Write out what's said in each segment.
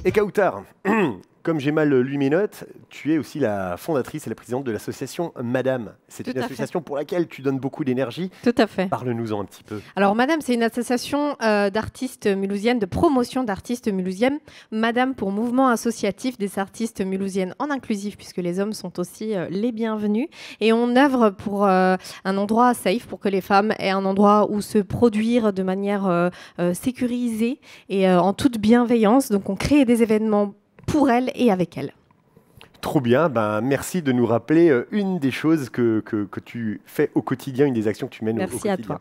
Et Kautar, comme j'ai mal lu mes notes, tu es aussi la fondatrice et la présidente de l'association Madame. C'est une association pour laquelle tu donnes beaucoup d'énergie. Tout à fait. Parle-nous-en un petit peu. Alors Madame, c'est une association d'artistes mulhousiennes, de promotion d'artistes mulhousiennes. Madame pour mouvement associatif des artistes mulhousiennes en inclusif, puisque les hommes sont aussi les bienvenus. Et on œuvre pour un endroit safe, pour que les femmes aient un endroit où se produire de manière sécurisée et en toute bienveillance. Donc on crée des événements pour elles et avec elles. Trop bien, merci de nous rappeler une des choses que tu fais au quotidien, une des actions que tu mènes au quotidien. Merci à toi.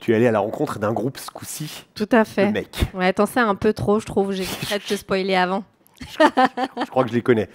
Tu es allé à la rencontre d'un groupe ce coup-ci. Tout à fait. De mecs. Ouais, t'en sais un peu trop, je trouve. J'ai prêt de te spoiler avant. Je crois que je les connais.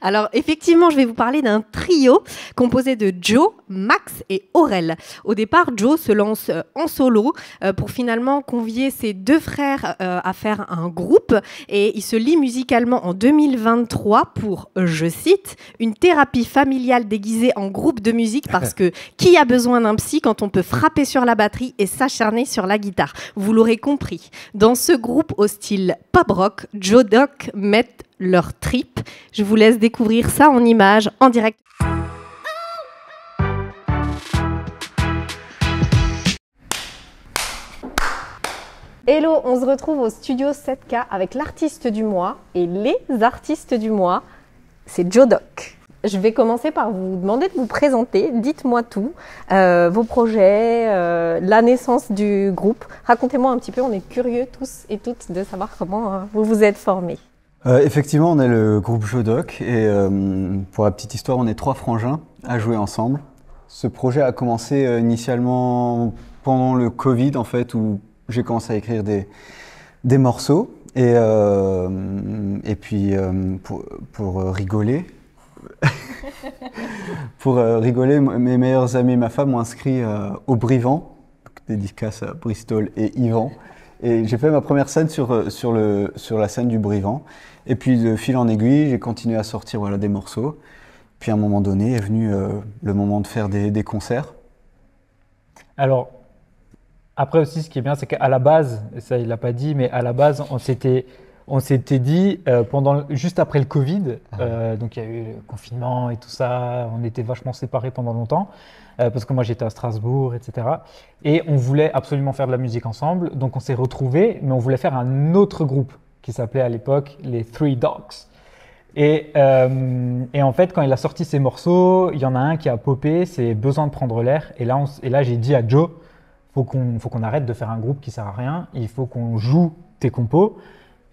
Alors, effectivement, je vais vous parler d'un trio composé de Joe, Max et Aurel. Au départ, Joe se lance en solo pour finalement convier ses deux frères à faire un groupe. Et il se lie musicalement en 2023 pour, je cite, une thérapie familiale déguisée en groupe de musique parce que qui a besoin d'un psy quand on peut frapper sur la batterie et s'acharner sur la guitare? Vous l'aurez compris. Dans ce groupe au style pop rock, Joe Doc mettent leur trip. Je vous laisse découvrir ça en images, en direct. Hello, on se retrouve au studio 7K avec l'artiste du mois et les artistes du mois, c'est Joe Doc. Je vais commencer par vous demander de vous présenter, dites-moi tout, vos projets, la naissance du groupe. Racontez-moi un petit peu, on est curieux tous et toutes de savoir comment vous vous êtes formés. Effectivement, on est le groupe Joe Doc et pour la petite histoire, on est 3 frangins à jouer ensemble. Ce projet a commencé initialement pendant le Covid en fait, où j'ai commencé à écrire des morceaux et puis pour rigoler. Pour rigoler, mes meilleurs amis et ma femme m'ont inscrit au Brivant, dédicace à Bristol et Yvan. Et j'ai fait ma première scène sur la scène du Brivant. Et puis de fil en aiguille, j'ai continué à sortir des morceaux. Puis à un moment donné est venu le moment de faire des concerts. Alors, après aussi, ce qui est bien, c'est qu'à la base, ça il l'a pas dit, mais à la base, on s'était dit, juste après le Covid, donc il y a eu le confinement et tout ça, on était vachement séparés pendant longtemps, parce que moi j'étais à Strasbourg, etc. Et on voulait absolument faire de la musique ensemble, donc on s'est retrouvés, mais on voulait faire un autre groupe qui s'appelait à l'époque les Three Dogs. Et en fait, quand il a sorti ses morceaux, il y en a un qui a popé, c'est Besoin de prendre l'air. Et là j'ai dit à Joe, faut qu'on arrête de faire un groupe qui sert à rien, il faut qu'on joue tes compos.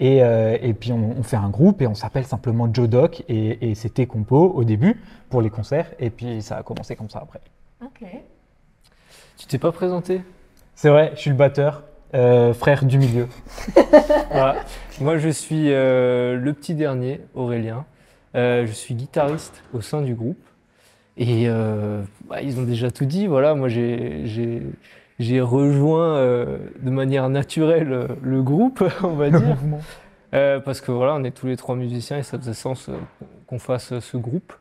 Et puis on fait un groupe et on s'appelle simplement Joe Doc et c'était compo au début pour les concerts et puis ça a commencé comme ça après. Ok. Tu t'es pas présenté? C'est vrai, je suis le batteur, frère du milieu. Voilà. Moi je suis le petit dernier, Aurélien. Je suis guitariste au sein du groupe et ils ont déjà tout dit. Voilà, moi j'ai rejoint de manière naturelle le groupe, on va dire, parce que voilà, on est tous les 3 musiciens et ça faisait sens qu'on fasse ce groupe.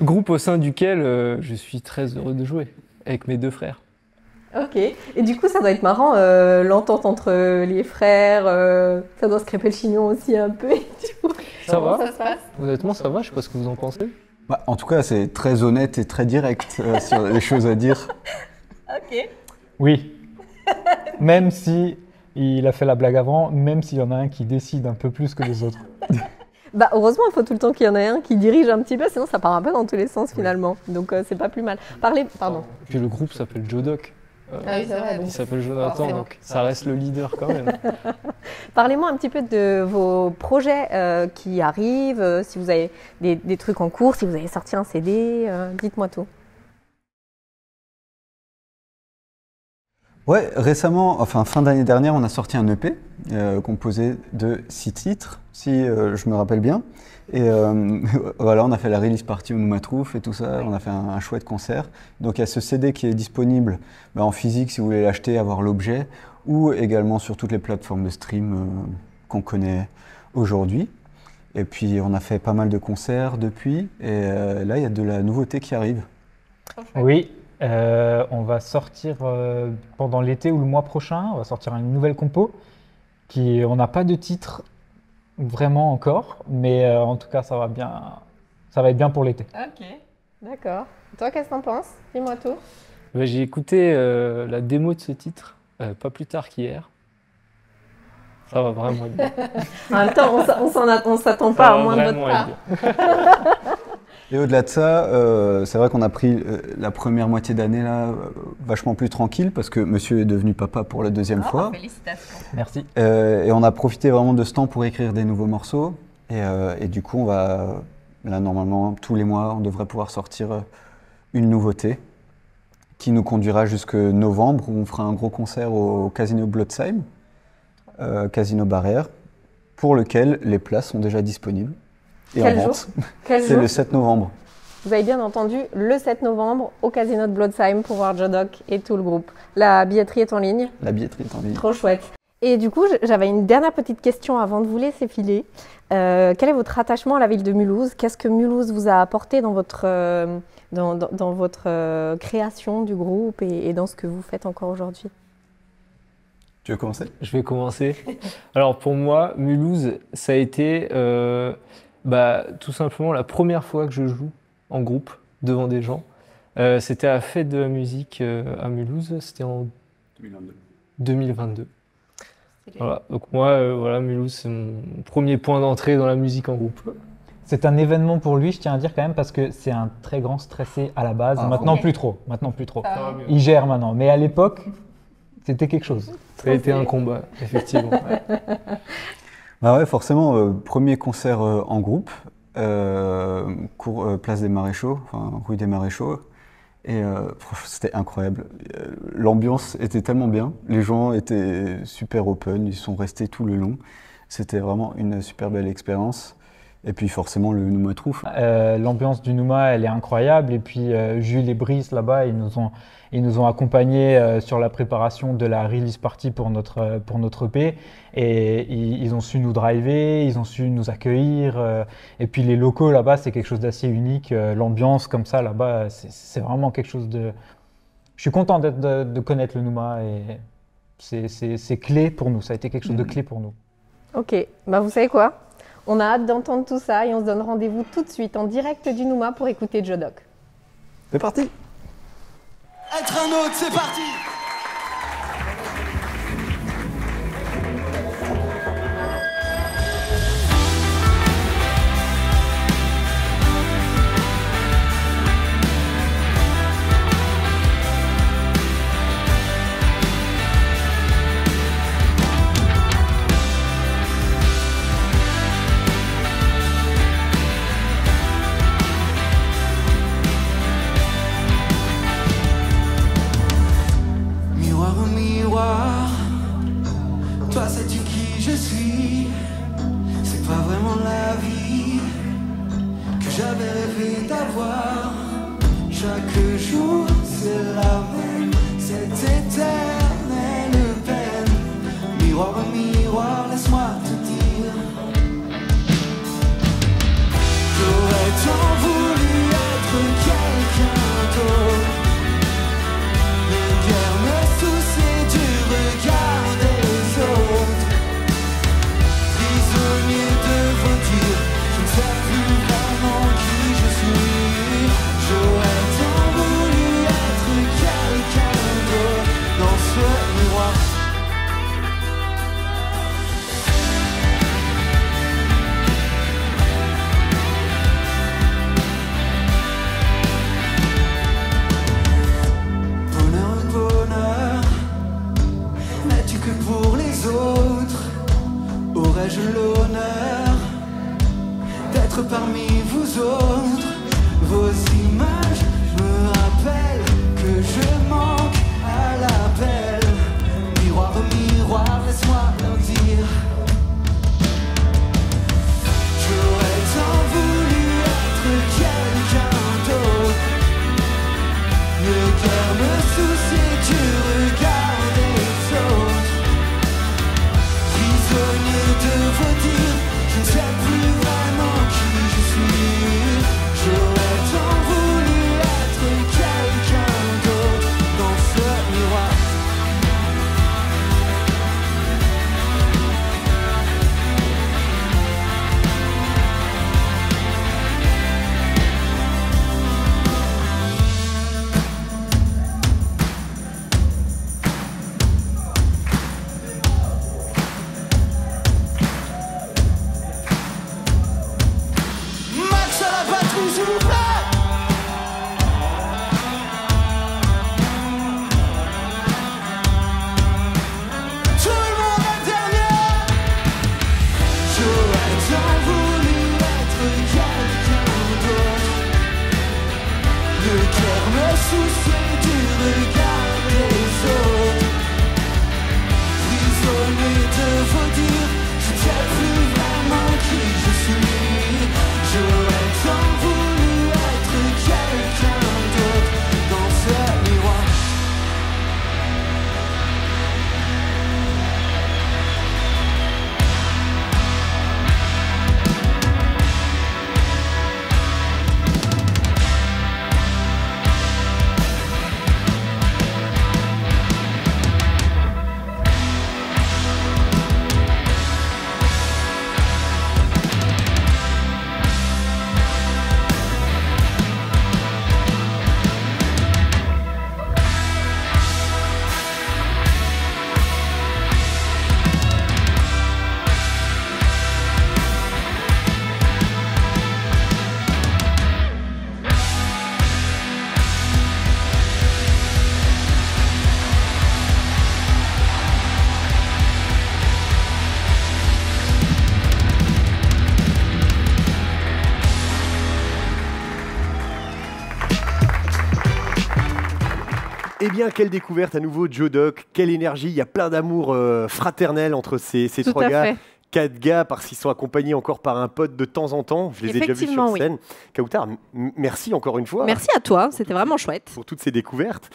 Groupe au sein duquel je suis très heureux de jouer avec mes 2 frères. Ok, et du coup ça doit être marrant, l'entente entre les frères, ça doit se crêper le chignon aussi un peu et tout. Ça va? Ça se passe? Honnêtement, ça va, je sais pas ce que vous en pensez. En tout cas, c'est très honnête et très direct sur les choses à dire. Ok. Oui, même si il a fait la blague avant, même s'il y en a un qui décide un peu plus que les autres. Heureusement, il faut tout le temps qu'il y en ait un qui dirige un petit peu, sinon ça part un peu dans tous les sens finalement. Donc c'est pas plus mal. Pardon. Puis le groupe s'appelle Joe Doc. Ah oui, c'est vrai. Il s'appelle Jonathan, donc ça reste le leader quand même. Parlez-moi un petit peu de vos projets qui arrivent, si vous avez des trucs en cours, si vous avez sorti un CD, dites-moi tout. Ouais, récemment, enfin fin d'année dernière, on a sorti un EP composé de 6 titres, si je me rappelle bien. Et voilà, on a fait la release party au Noumatrouf et tout ça, on a fait un chouette concert. Donc il y a ce CD qui est disponible en physique si vous voulez l'acheter, avoir l'objet, ou également sur toutes les plateformes de stream qu'on connaît aujourd'hui. Et puis on a fait pas mal de concerts depuis, et là il y a de la nouveauté qui arrive. Oui. On va sortir pendant l'été ou le mois prochain, on va sortir une nouvelle compo. On n'a pas de titre vraiment encore, mais en tout cas, ça va être bien pour l'été. Ok, d'accord. Toi, qu'est-ce que t'en penses? Dis-moi tout. Bah, j'ai écouté la démo de ce titre pas plus tard qu'hier. Ça va vraiment être bien. En même temps, on s'attend Ça pas à va moins de votre vraiment part. être bien. Et au-delà de ça, c'est vrai qu'on a pris la première moitié d'année là vachement plus tranquille parce que monsieur est devenu papa pour la deuxième fois. Félicitations. Merci. Et on a profité vraiment de ce temps pour écrire des nouveaux morceaux. Et du coup, là normalement, tous les mois, on devrait pouvoir sortir une nouveauté qui nous conduira jusque novembre où on fera un gros concert au Casino Blotzheim, Casino Barrière, pour lequel les places sont déjà disponibles et Quel en jour vente. Quel C'est jour? le 7 novembre. Vous avez bien entendu, le 7 novembre au Casino de Blotzheim pour voir Jodoc et tout le groupe. La billetterie est en ligne. La billetterie est en ligne. Trop chouette. Et du coup, j'avais une dernière petite question avant de vous laisser filer. Quel est votre attachement à la ville de Mulhouse? Qu'est-ce que Mulhouse vous a apporté dans votre, dans votre création du groupe et dans ce que vous faites encore aujourd'hui? Tu veux commencer? Je vais commencer. Alors pour moi, Mulhouse, ça a été tout simplement la première fois que je joue en groupe devant des gens. C'était à la fête de la musique à Mulhouse, c'était en 2022. Voilà. Donc moi, voilà, Mulhouse, c'est mon premier point d'entrée dans la musique en groupe. C'est un événement pour lui, je tiens à dire quand même, parce que c'est un très grand stressé à la base. Ah, maintenant, ok. plus trop. Maintenant, plus trop. Ça va mieux. Il gère maintenant. Mais à l'époque, c'était quelque chose. Ça a été un combat, effectivement. Bah ouais, forcément, premier concert en groupe, place des Maréchaux, enfin rue des Maréchaux. Et franchement, c'était incroyable. L'ambiance était tellement bien, les gens étaient super open, ils sont restés tout le long. C'était vraiment une super belle expérience. Et puis forcément le Nouma Trouf. L'ambiance du Nouma, elle est incroyable. Et puis Jules et Brice, là-bas, ils nous ont accompagnés sur la préparation de la release party pour notre EP. Et ils ont su nous driver, ils ont su nous accueillir. Et puis les locaux, là-bas, c'est quelque chose d'assez unique. L'ambiance comme ça, là-bas, c'est vraiment quelque chose de... Je suis content de connaître le Nouma. Et c'est clé pour nous. Ça a été quelque chose de clé pour nous. Ok, bah vous savez quoi? On a hâte d'entendre tout ça et on se donne rendez-vous tout de suite en direct du Nouma pour écouter Jodoc. C'est parti! Être un autre, c'est parti! soucier du regard des autres. Prisonnier de vos dires, je ne sais plus vraiment qui je suis. J'aurais tant voulu être quelqu'un d'autre dans ce miroir. Eh bien, quelle découverte à nouveau, Joe Doc. Quelle énergie. Il y a plein d'amour fraternel entre ces Tout trois à gars. fait. 4 gars, parce qu'ils sont accompagnés encore par un pote de temps en temps. Je les ai déjà vus sur Effectivement, oui. scène. Kautar, merci encore une fois Merci à toi, c'était vraiment chouette. pour toutes ces découvertes.